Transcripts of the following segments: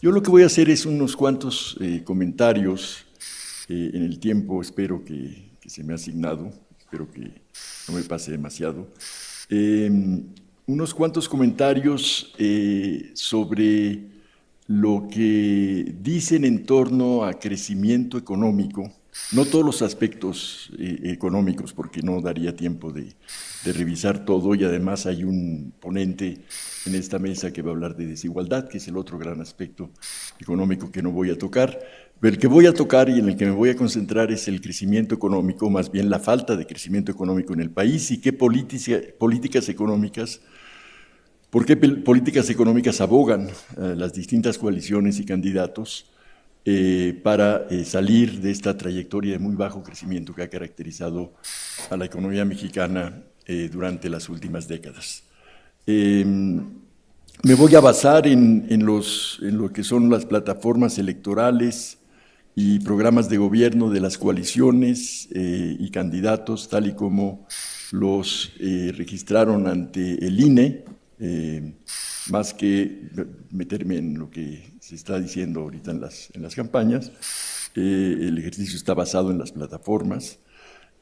Yo lo que voy a hacer es unos cuantos comentarios en el tiempo, espero que se me ha asignado, espero que no me pase demasiado. Unos cuantos comentarios sobre lo que dicen en torno a crecimiento económico, no todos los aspectos económicos, porque no daría tiempo de revisar todo, y además hay un ponente en esta mesa que va a hablar de desigualdad, que es el otro gran aspecto económico que no voy a tocar. Pero el que voy a tocar y en el que me voy a concentrar es el crecimiento económico, más bien la falta de crecimiento económico en el país, y qué políticas económicas, por qué políticas económicas abogan las distintas coaliciones y candidatos para salir de esta trayectoria de muy bajo crecimiento que ha caracterizado a la economía mexicana durante las últimas décadas. Me voy a basar en lo que son las plataformas electorales y programas de gobierno de las coaliciones y candidatos, tal y como los registraron ante el INE, más que meterme en lo que se está diciendo ahorita en las campañas. El ejercicio está basado en las plataformas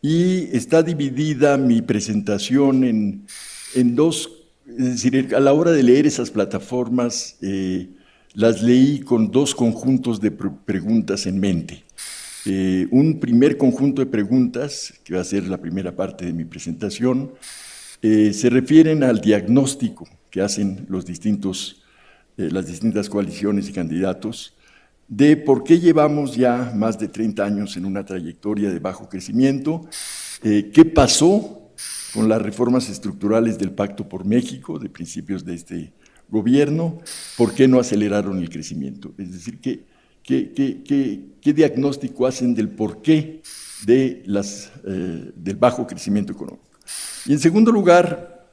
y está dividida mi presentación en dos. Es decir, a la hora de leer esas plataformas, las leí con dos conjuntos de preguntas en mente. Un primer conjunto de preguntas, que va a ser la primera parte de mi presentación, se refieren al diagnóstico que hacen las distintas coaliciones y candidatos de por qué llevamos ya más de 30 años en una trayectoria de bajo crecimiento, qué pasó con las reformas estructurales del Pacto por México de principios de este gobierno, por qué no aceleraron el crecimiento. Es decir, ¿qué diagnóstico hacen del porqué del bajo crecimiento económico? Y en segundo lugar,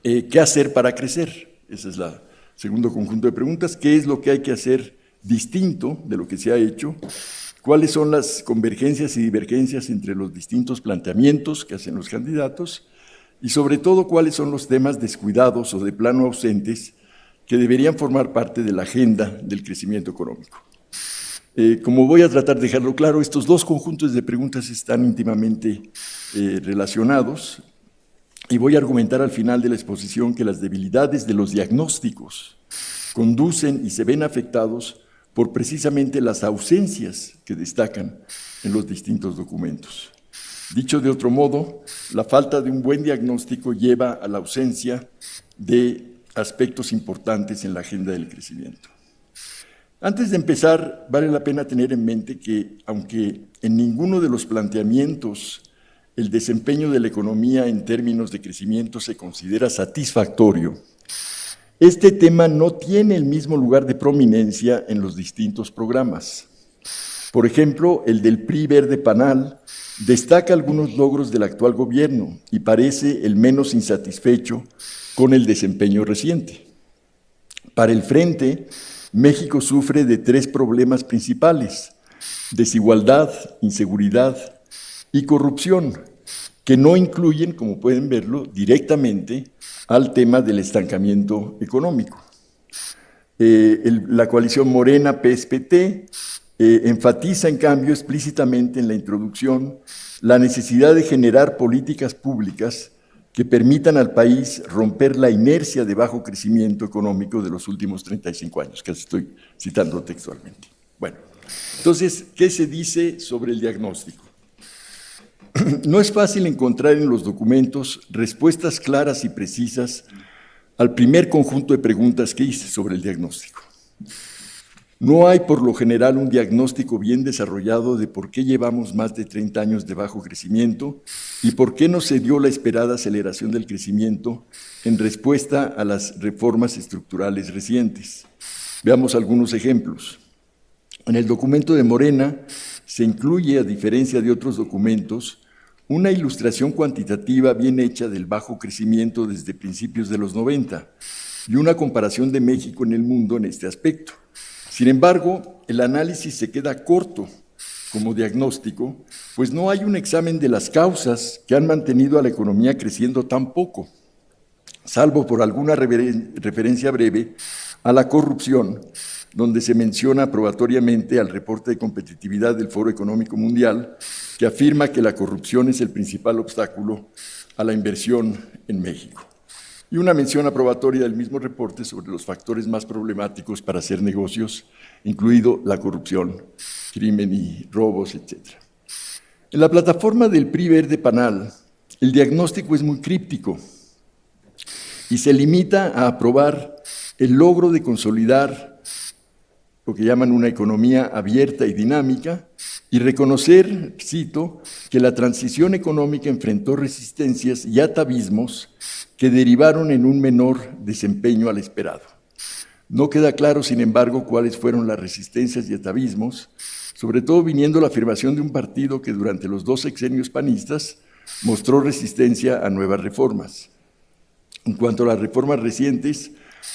¿qué hacer para crecer? Ese es el segundo conjunto de preguntas. ¿Qué es lo que hay que hacer distinto de lo que se ha hecho? ¿Cuáles son las convergencias y divergencias entre los distintos planteamientos que hacen los candidatos? Y sobre todo, ¿cuáles son los temas descuidados o de plano ausentes que deberían formar parte de la agenda del crecimiento económico? Como voy a tratar de dejarlo claro, estos dos conjuntos de preguntas están íntimamente relacionados, y voy a argumentar al final de la exposición que las debilidades de los diagnósticos conducen y se ven afectados por precisamente las ausencias que destacan en los distintos documentos. Dicho de otro modo, la falta de un buen diagnóstico lleva a la ausencia de aspectos importantes en la agenda del crecimiento. Antes de empezar, vale la pena tener en mente que, aunque en ninguno de los planteamientos el desempeño de la economía en términos de crecimiento se considera satisfactorio, este tema no tiene el mismo lugar de prominencia en los distintos programas. Por ejemplo, el del PRI Verde Panal destaca algunos logros del actual gobierno y parece el menos insatisfecho con el desempeño reciente. Para el Frente, México sufre de tres problemas principales: desigualdad, inseguridad y corrupción, que no incluyen, como pueden verlo, directamente al tema del estancamiento económico. La coalición Morena PSPT enfatiza, en cambio, explícitamente en la introducción la necesidad de generar políticas públicas que permitan al país romper la inercia de bajo crecimiento económico de los últimos 35 años, que estoy citando textualmente. Bueno, entonces, ¿qué se dice sobre el diagnóstico? No es fácil encontrar en los documentos respuestas claras y precisas al primer conjunto de preguntas que hice sobre el diagnóstico. No hay, por lo general, un diagnóstico bien desarrollado de por qué llevamos más de 30 años de bajo crecimiento y por qué no se dio la esperada aceleración del crecimiento en respuesta a las reformas estructurales recientes. Veamos algunos ejemplos. En el documento de Morena se incluye, a diferencia de otros documentos, una ilustración cuantitativa bien hecha del bajo crecimiento desde principios de los 90 y una comparación de México en el mundo en este aspecto. Sin embargo, el análisis se queda corto como diagnóstico, pues no hay un examen de las causas que han mantenido a la economía creciendo tan poco, salvo por alguna referencia breve a la corrupción, donde se menciona aprobatoriamente al reporte de competitividad del Foro Económico Mundial, que afirma que la corrupción es el principal obstáculo a la inversión en México. Y una mención aprobatoria del mismo reporte sobre los factores más problemáticos para hacer negocios, incluido la corrupción, crimen y robos, etc. En la plataforma del PRI Verde Panal, el diagnóstico es muy críptico y se limita a aprobar el logro de consolidar lo que llaman una economía abierta y dinámica y reconocer, cito, que la transición económica enfrentó resistencias y atavismos que derivaron en un menor desempeño al esperado. No queda claro, sin embargo, cuáles fueron las resistencias y atavismos, sobre todo viniendo la afirmación de un partido que durante los 2 sexenios panistas mostró resistencia a nuevas reformas. En cuanto a las reformas recientes,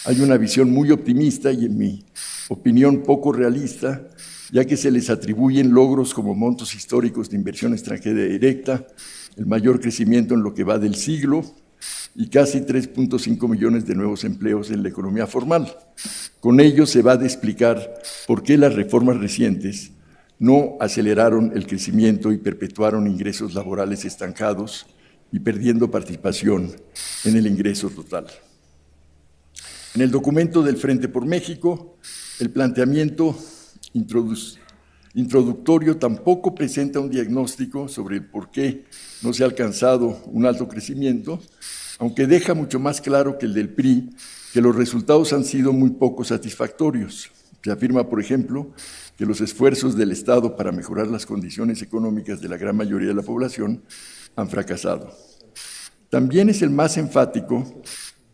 hay una visión muy optimista y, en mi opinión, poco realista, ya que se les atribuyen logros como montos históricos de inversión extranjera directa, el mayor crecimiento en lo que va del siglo y casi 3.5 millones de nuevos empleos en la economía formal. Con ello se va a explicar por qué las reformas recientes no aceleraron el crecimiento y perpetuaron ingresos laborales estancados y perdiendo participación en el ingreso total. En el documento del Frente por México, el planteamiento introductorio tampoco presenta un diagnóstico sobre el por qué no se ha alcanzado un alto crecimiento, aunque deja mucho más claro que el del PRI que los resultados han sido muy poco satisfactorios. Se afirma, por ejemplo, que los esfuerzos del Estado para mejorar las condiciones económicas de la gran mayoría de la población han fracasado. También es el más enfático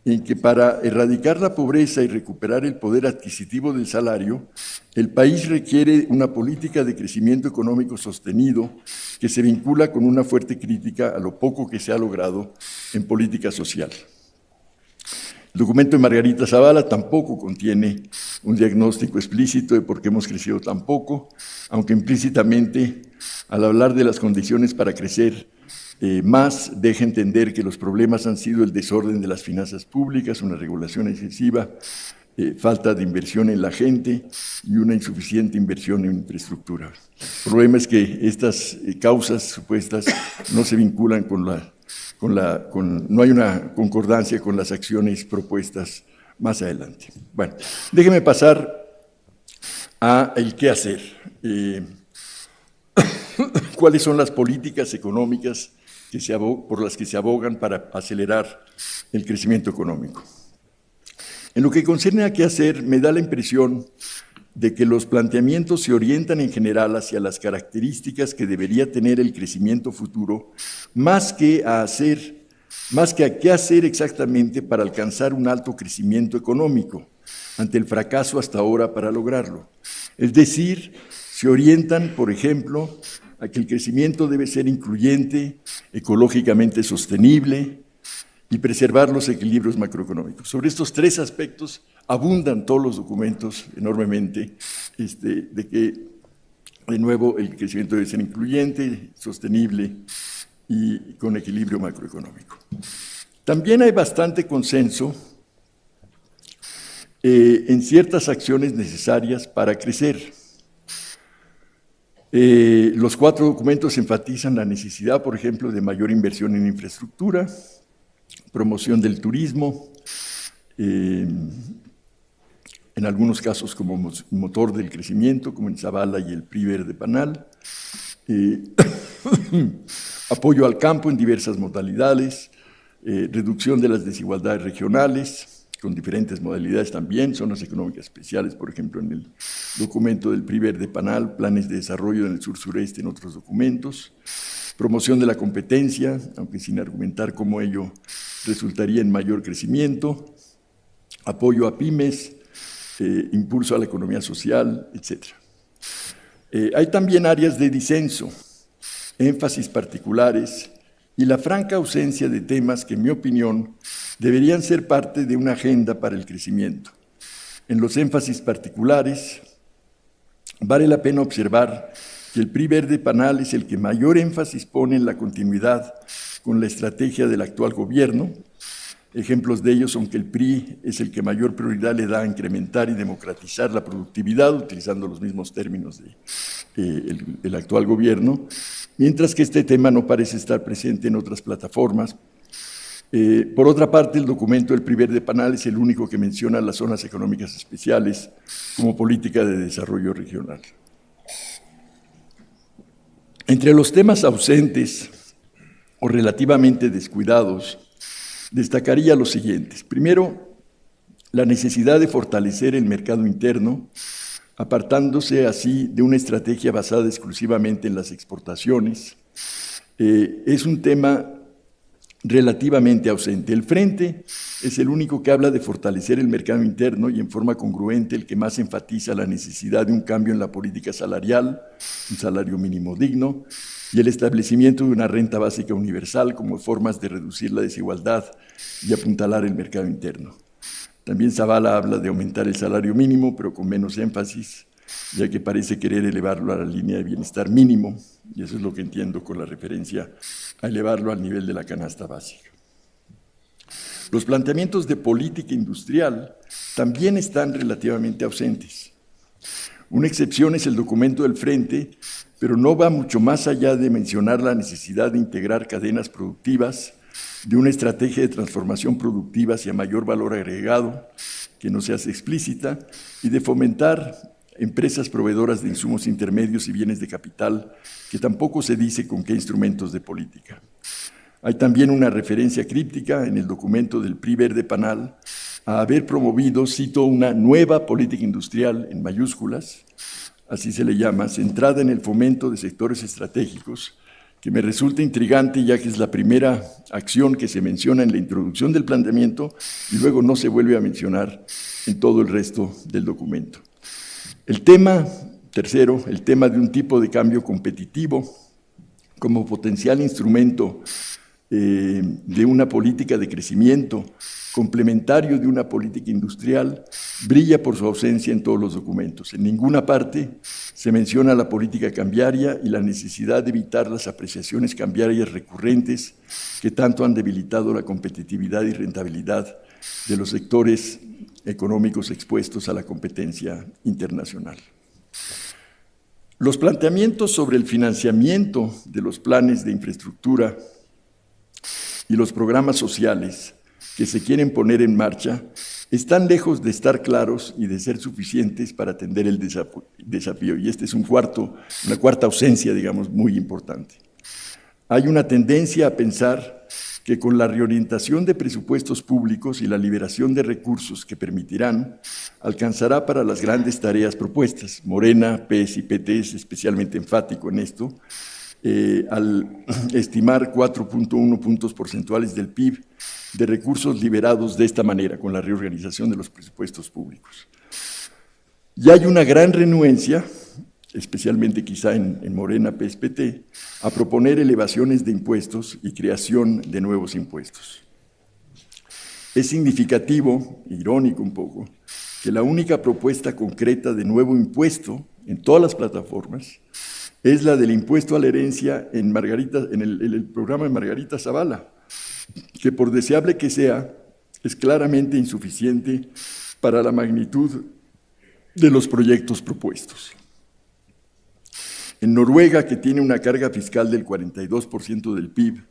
en que para erradicar la pobreza y recuperar el poder adquisitivo del salario, el país requiere una política de crecimiento económico sostenido que se vincula con una fuerte crítica a lo poco que se ha logrado en política social. El documento de Margarita Zavala tampoco contiene un diagnóstico explícito de por qué hemos crecido tan poco, aunque implícitamente, al hablar de las condiciones para crecer más, deja entender que los problemas han sido el desorden de las finanzas públicas, una regulación excesiva, falta de inversión en la gente y una insuficiente inversión en infraestructura. El problema es que estas causas supuestas no se vinculan no hay una concordancia con las acciones propuestas más adelante. Bueno, déjeme pasar a el qué hacer. ¿Cuáles son las políticas económicas por las que se abogan para acelerar el crecimiento económico? En lo que concierne a qué hacer, me da la impresión de que los planteamientos se orientan en general hacia las características que debería tener el crecimiento futuro, más que a qué hacer exactamente para alcanzar un alto crecimiento económico, ante el fracaso hasta ahora para lograrlo. Es decir, se orientan, por ejemplo, a que el crecimiento debe ser incluyente, ecológicamente sostenible y preservar los equilibrios macroeconómicos. Sobre estos 3 aspectos abundan todos los documentos enormemente, de que, de nuevo, el crecimiento debe ser incluyente, sostenible y con equilibrio macroeconómico. También hay bastante consenso en ciertas acciones necesarias para crecer. Los 4 documentos enfatizan la necesidad, por ejemplo, de mayor inversión en infraestructura, promoción del turismo, en algunos casos como motor del crecimiento, como en Zavala y el PRI Verde Panal, apoyo al campo en diversas modalidades, reducción de las desigualdades regionales, con diferentes modalidades también, zonas económicas especiales, por ejemplo, en el documento del PRI Verde Panal, planes de desarrollo en el sur-sureste, en otros documentos, promoción de la competencia, aunque sin argumentar cómo ello resultaría en mayor crecimiento, apoyo a pymes, impulso a la economía social, etc. Hay también áreas de disenso, énfasis particulares y la franca ausencia de temas que, en mi opinión, deberían ser parte de una agenda para el crecimiento. En los énfasis particulares, vale la pena observar que el PRI Verde Panal es el que mayor énfasis pone en la continuidad con la estrategia del actual gobierno, Ejemplos de ellos son que el PRI es el que mayor prioridad le da a incrementar y democratizar la productividad, utilizando los mismos términos del actual gobierno, mientras que este tema no parece estar presente en otras plataformas. Por otra parte, el documento del PRI Verde Panal es el único que menciona las zonas económicas especiales como política de desarrollo regional. Entre los temas ausentes o relativamente descuidados, destacaría los siguientes. Primero, la necesidad de fortalecer el mercado interno, apartándose así de una estrategia basada exclusivamente en las exportaciones. Es un tema relativamente ausente. El Frente es el único que habla de fortalecer el mercado interno y en forma congruente el que más enfatiza la necesidad de un cambio en la política salarial, un salario mínimo digno, y el establecimiento de una renta básica universal como formas de reducir la desigualdad y apuntalar el mercado interno. También Zavala habla de aumentar el salario mínimo, pero con menos énfasis, ya que parece querer elevarlo a la línea de bienestar mínimo, y eso es lo que entiendo con la referencia a elevarlo al nivel de la canasta básica. Los planteamientos de política industrial también están relativamente ausentes. Una excepción es el documento del Frente, pero no va mucho más allá de mencionar la necesidad de integrar cadenas productivas, de una estrategia de transformación productiva hacia mayor valor agregado, que no se hace explícita, y de fomentar empresas proveedoras de insumos intermedios y bienes de capital, que tampoco se dice con qué instrumentos de política. Hay también una referencia críptica en el documento del PRI Verde Panal a haber promovido, cito, una nueva política industrial en mayúsculas, así se le llama, centrada en el fomento de sectores estratégicos, que me resulta intrigante ya que es la primera acción que se menciona en la introducción del planteamiento y luego no se vuelve a mencionar en todo el resto del documento. El tema, tercero, el tema de un tipo de cambio competitivo como potencial instrumento de una política de crecimiento complementario de una política industrial, brilla por su ausencia en todos los documentos. En ninguna parte se menciona la política cambiaria y la necesidad de evitar las apreciaciones cambiarias recurrentes que tanto han debilitado la competitividad y rentabilidad de los sectores económicos expuestos a la competencia internacional. Los planteamientos sobre el financiamiento de los planes de infraestructura y los programas sociales que se quieren poner en marcha están lejos de estar claros y de ser suficientes para atender el desafío. Y esta es una cuarta ausencia, digamos, muy importante. Hay una tendencia a pensar que con la reorientación de presupuestos públicos y la liberación de recursos que permitirán, alcanzará para las grandes tareas propuestas. Morena, PES y PT es especialmente enfático en esto, al estimar 4.1 puntos porcentuales del PIB de recursos liberados de esta manera, con la reorganización de los presupuestos públicos. Y hay una gran renuencia, especialmente quizá en Morena, PES, PT, a proponer elevaciones de impuestos y creación de nuevos impuestos. Es significativo, irónico un poco, que la única propuesta concreta de nuevo impuesto en todas las plataformas es la del impuesto a la herencia en el programa de Margarita Zavala, que por deseable que sea, es claramente insuficiente para la magnitud de los proyectos propuestos. En Noruega, que tiene una carga fiscal del 42% del PIB,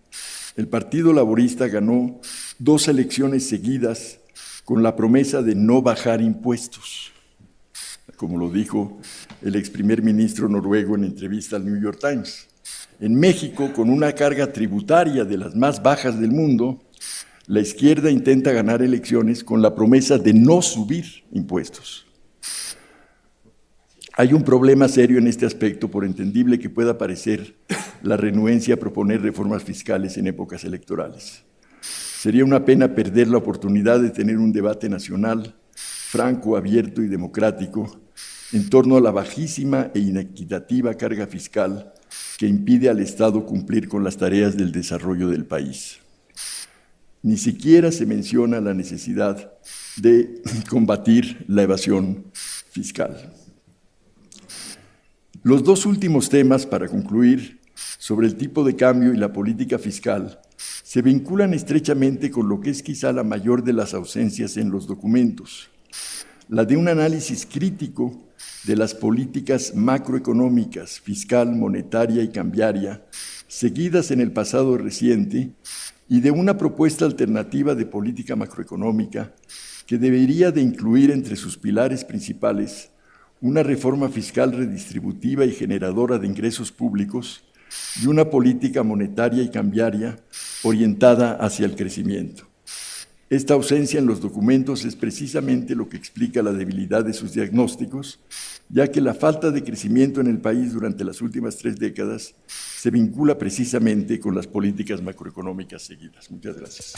el Partido Laborista ganó 2 elecciones seguidas con la promesa de no bajar impuestos, como lo dijo el ex primer ministro noruego en entrevista al New York Times. En México, con una carga tributaria de las más bajas del mundo, la izquierda intenta ganar elecciones con la promesa de no subir impuestos. Hay un problema serio en este aspecto, por entendible que pueda parecer la renuencia a proponer reformas fiscales en épocas electorales. Sería una pena perder la oportunidad de tener un debate nacional, franco, abierto y democrático, en torno a la bajísima e inequitativa carga fiscal que impide al Estado cumplir con las tareas del desarrollo del país. Ni siquiera se menciona la necesidad de combatir la evasión fiscal. Los 2 últimos temas, para concluir, sobre el tipo de cambio y la política fiscal, se vinculan estrechamente con lo que es quizá la mayor de las ausencias en los documentos, la de un análisis crítico de las políticas macroeconómicas, fiscal, monetaria y cambiaria, seguidas en el pasado reciente, y de una propuesta alternativa de política macroeconómica que debería de incluir entre sus pilares principales una reforma fiscal redistributiva y generadora de ingresos públicos y una política monetaria y cambiaria orientada hacia el crecimiento. Esta ausencia en los documentos es precisamente lo que explica la debilidad de sus diagnósticos, ya que la falta de crecimiento en el país durante las últimas 3 décadas se vincula precisamente con las políticas macroeconómicas seguidas. Muchas gracias.